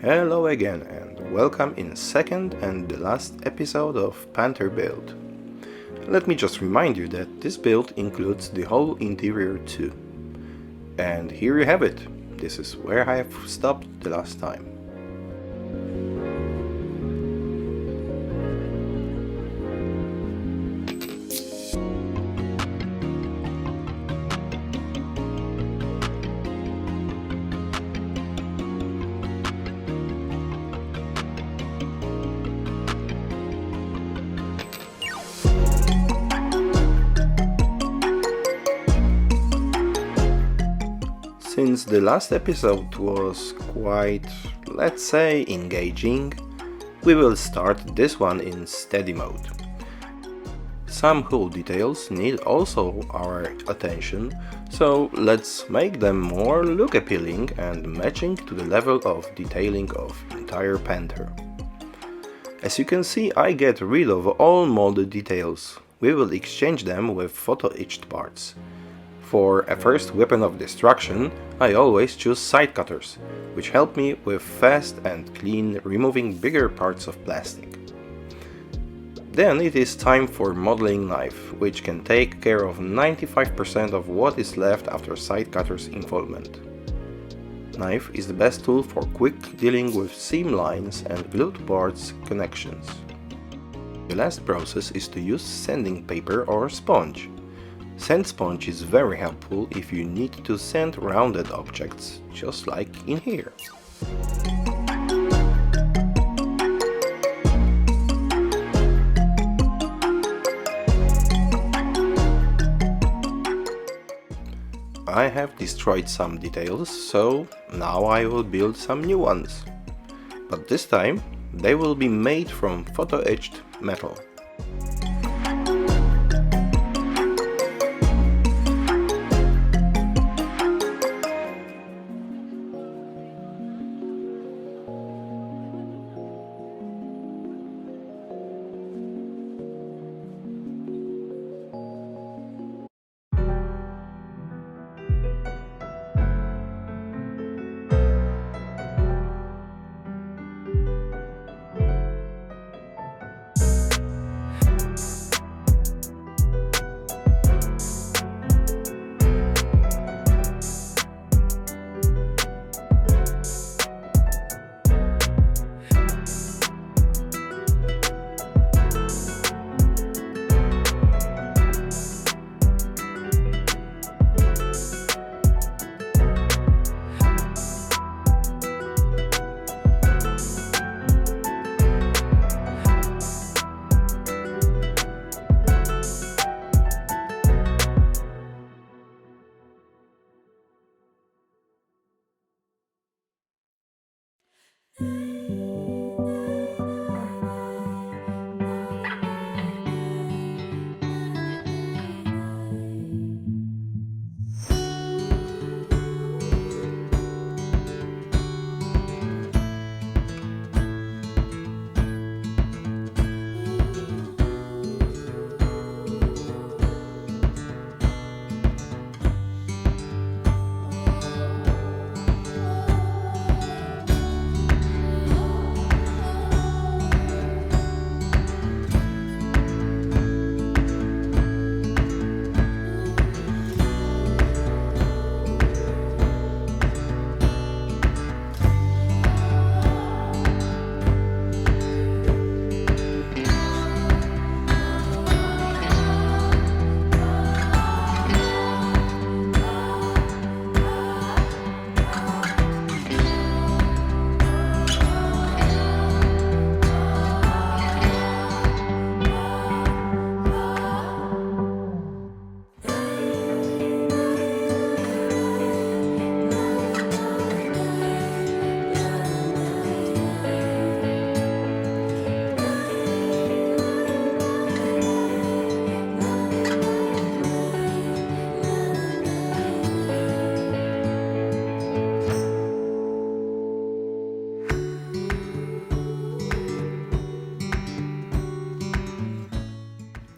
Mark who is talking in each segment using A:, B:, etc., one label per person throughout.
A: Hello again and welcome in second and the last episode of Panther build. Let me just remind you that this build includes the whole interior too. And here you have it. This is where I have stopped the last time. Since the last episode was quite, let's say, engaging, we will start this one in steady mode. Some hull details need also our attention, so let's make them more look appealing and matching to the level of detailing of entire Panther. As you can see, I get rid of all molded details. We will exchange them with photo-etched parts. For a first weapon of destruction, I always choose side cutters, which help me with fast and clean removing bigger parts of plastic. Then it is time for modeling knife, which can take care of 95% of what is left after side cutters involvement. Knife is the best tool for quick dealing with seam lines and glued parts connections. The last process is to use sanding paper or sponge. Sand sponge is very helpful if you need to sand rounded objects, just like in here. I have destroyed some details, so now I will build some new ones. But this time they will be made from photo-etched metal.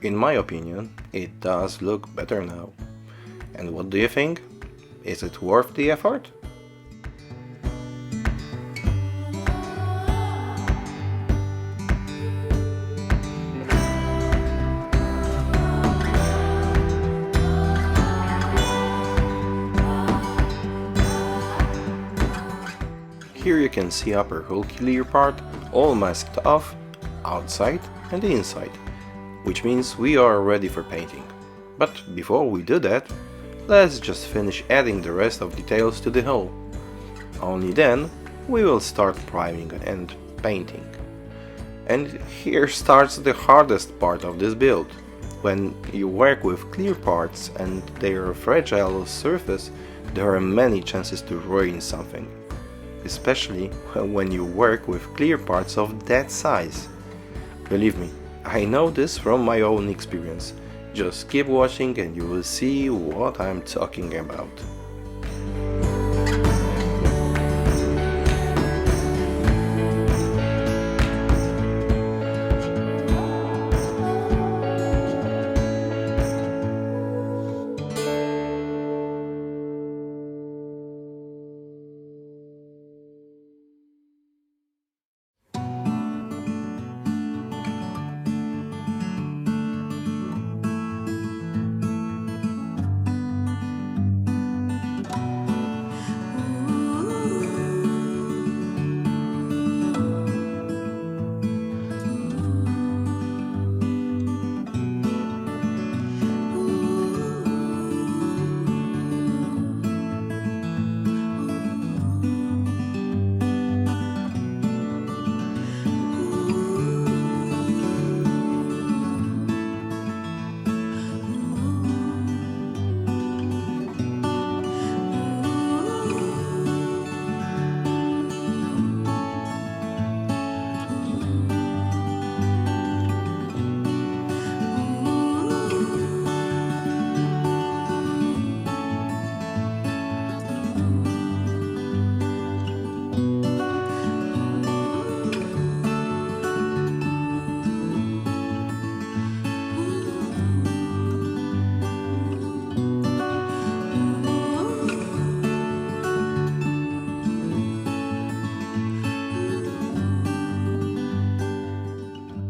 A: In my opinion, it does look better now. And what do you think? Is it worth the effort? Here you can see upper hull clear part, all masked off, outside and inside, which means we are ready for painting. But before we do that, let's just finish adding the rest of details to the hull. Only then we will start priming and painting. And here starts the hardest part of this build. When you work with clear parts and their fragile surface, there are many chances to ruin something. Especially when you work with clear parts of that size. Believe me, I know this from my own experience. Just keep watching and you will see what I'm talking about.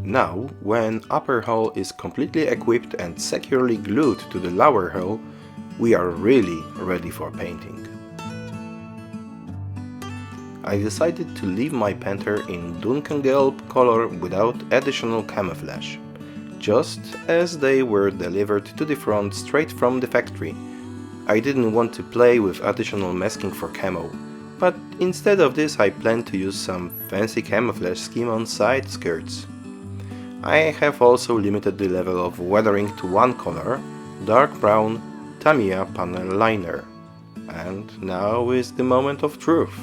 A: Now, when upper hull is completely equipped and securely glued to the lower hull, we are really ready for painting. I decided to leave my Panther in Dunkelgelb color without additional camouflage, just as they were delivered to the front straight from the factory. I didn't want to play with additional masking for camo, but instead of this I plan to use some fancy camouflage scheme on side skirts. I have also limited the level of weathering to one color, dark brown Tamiya panel liner. And now is the moment of truth.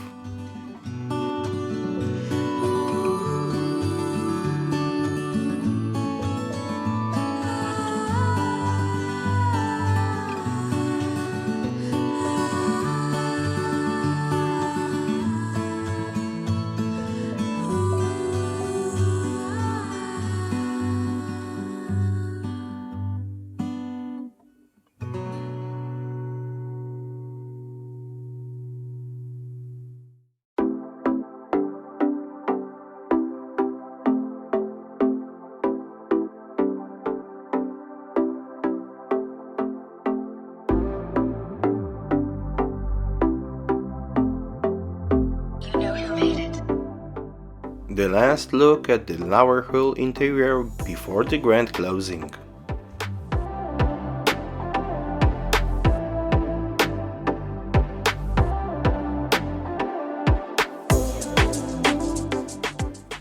A: The last look at the lower hull interior before the grand closing.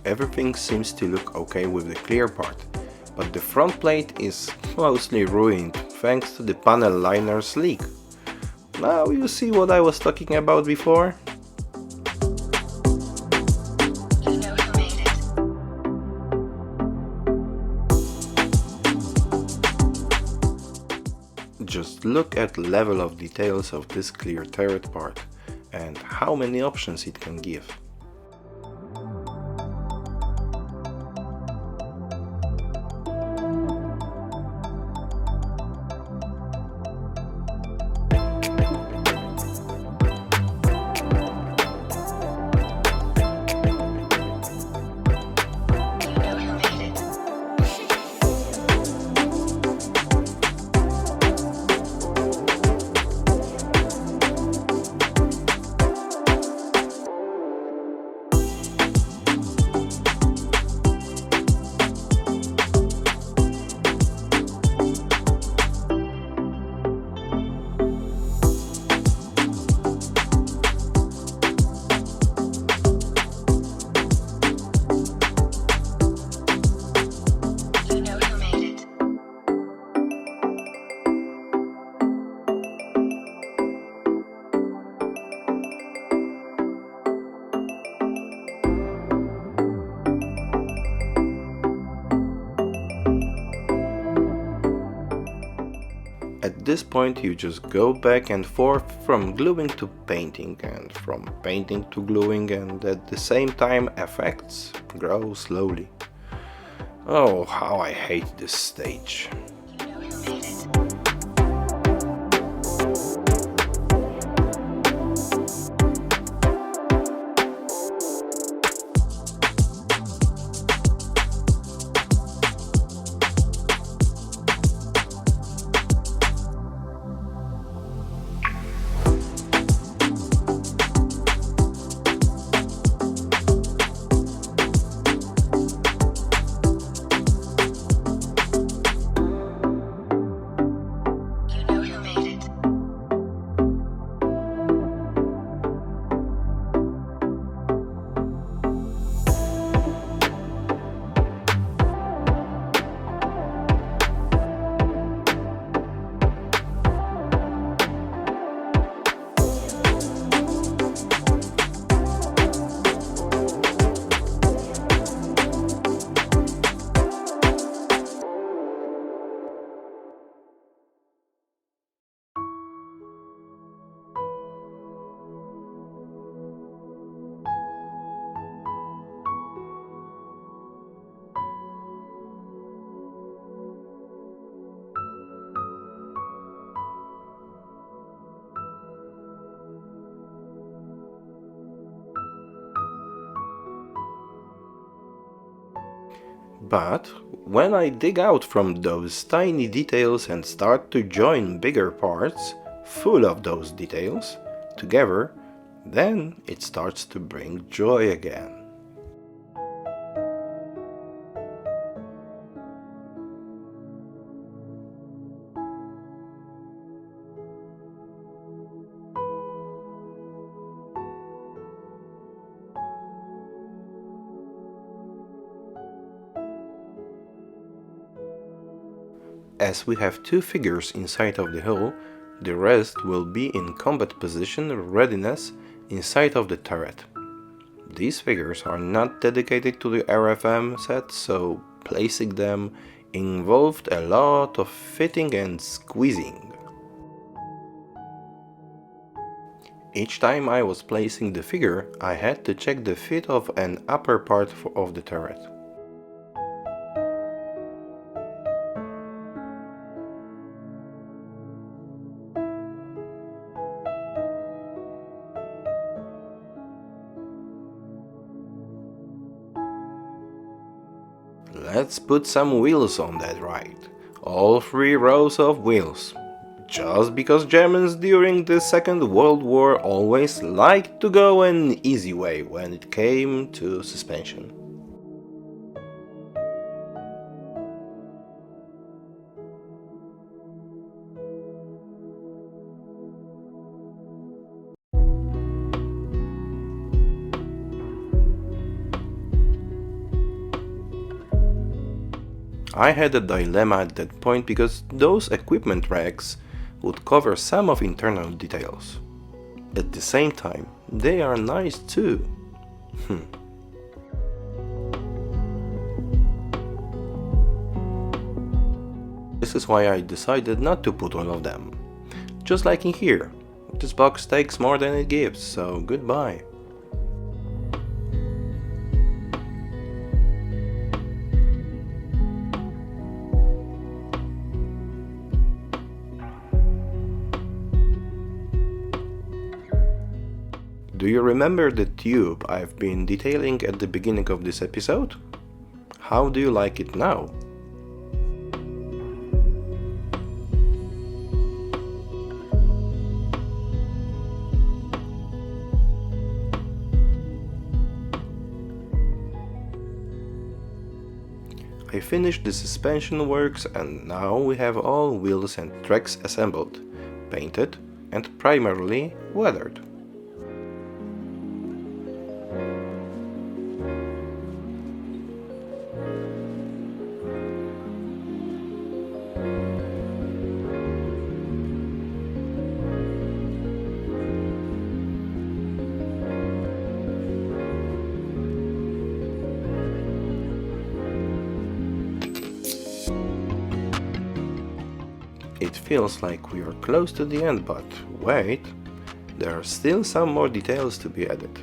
A: Everything seems to look okay with the clear part, but the front plate is mostly ruined thanks to the panel liner's leak. Now you see what I was talking about before? Just look at the level of details of this clear turret part and how many options it can give. this point you just go back and forth from gluing to painting and from painting to gluing, and at the same time effects grow slowly. Oh, how I hate this stage. But when I dig out from those tiny details and start to join bigger parts, full of those details, together, then it starts to bring joy again. As we have two figures inside of the hull, the rest will be in combat position readiness inside of the turret. These figures are not dedicated to the RFM set, so placing them involved a lot of fitting and squeezing. Each time I was placing the figure, I had to check the fit of an upper part of the turret. Let's put some wheels on that ride. All 3 rows of wheels. Just because Germans during the Second World War always liked to go an easy way when it came to suspension. I had a dilemma at that point because those equipment racks would cover some of internal details. At the same time, they are nice too. This is why I decided not to put all of them. Just like in here, this box takes more than it gives, so goodbye. Do you remember the tube I've been detailing at the beginning of this episode? How do you like it now? I finished the suspension works and now we have all wheels and tracks assembled, painted and primarily weathered. It feels like we are close to the end, but wait, there are still some more details to be added.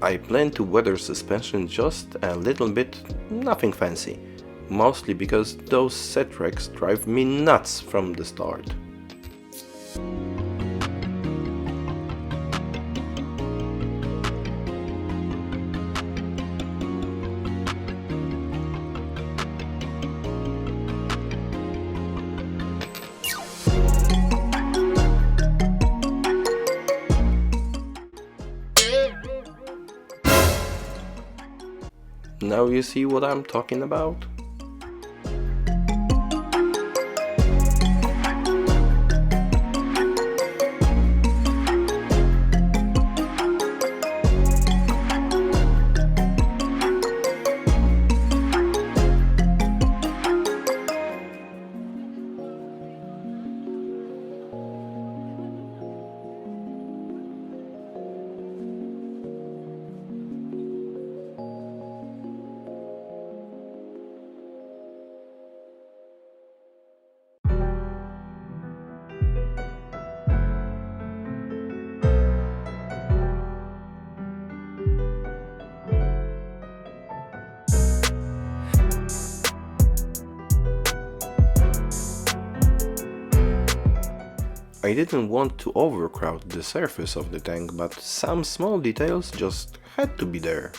A: I plan to weather suspension just a little bit, nothing fancy, mostly because those set tracks drive me nuts from the start. Now you see what I'm talking about? I didn't want to overcrowd the surface of the tank, but some small details just had to be there.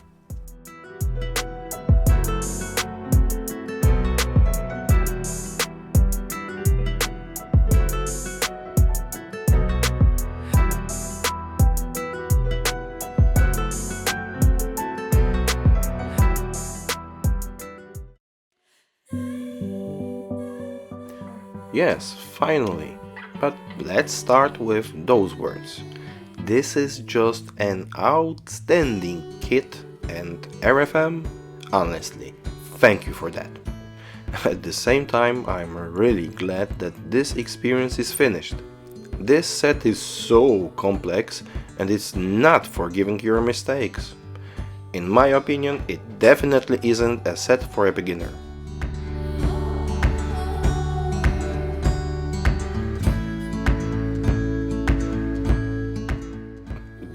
A: Yes, finally. But let's start with those words. This is just an outstanding kit, and RFM, honestly, thank you for that. At the same time, I'm really glad that this experience is finished. This set is so complex and it's not forgiving your mistakes. In my opinion, it definitely isn't a set for a beginner.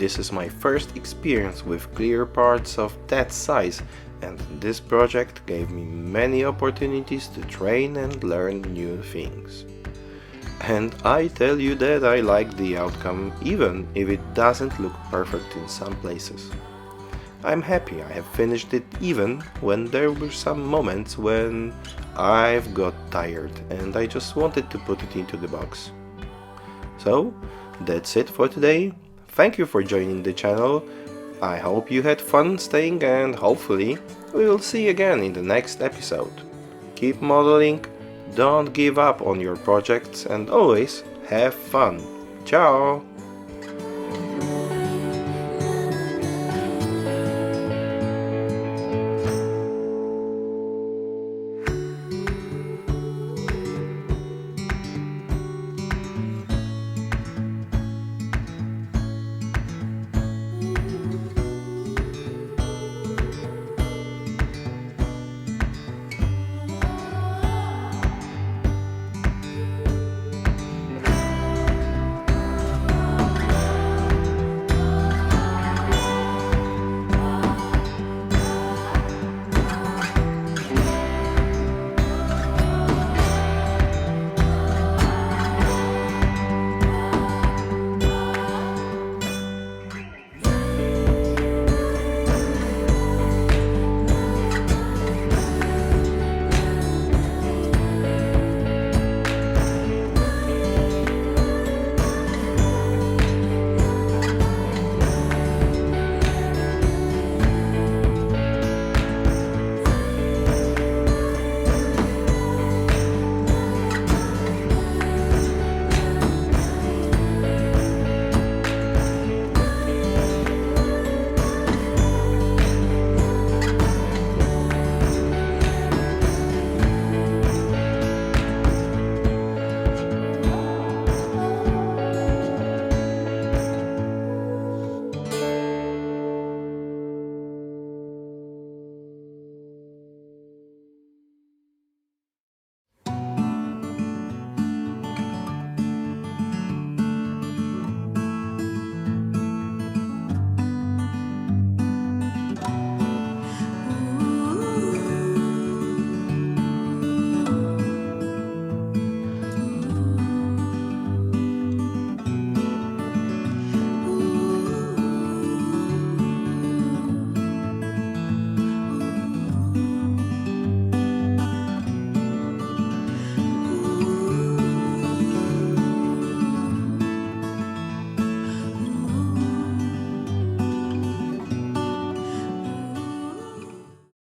A: This is my first experience with clear parts of that size, and this project gave me many opportunities to train and learn new things. And I tell you that I like the outcome, even if it doesn't look perfect in some places. I'm happy I have finished it, even when there were some moments when I've got tired and I just wanted to put it into the box. So, that's it for today. Thank you for joining the channel. I hope you had fun staying, and hopefully we will see you again in the next episode. Keep modeling, don't give up on your projects, and always have fun. Ciao!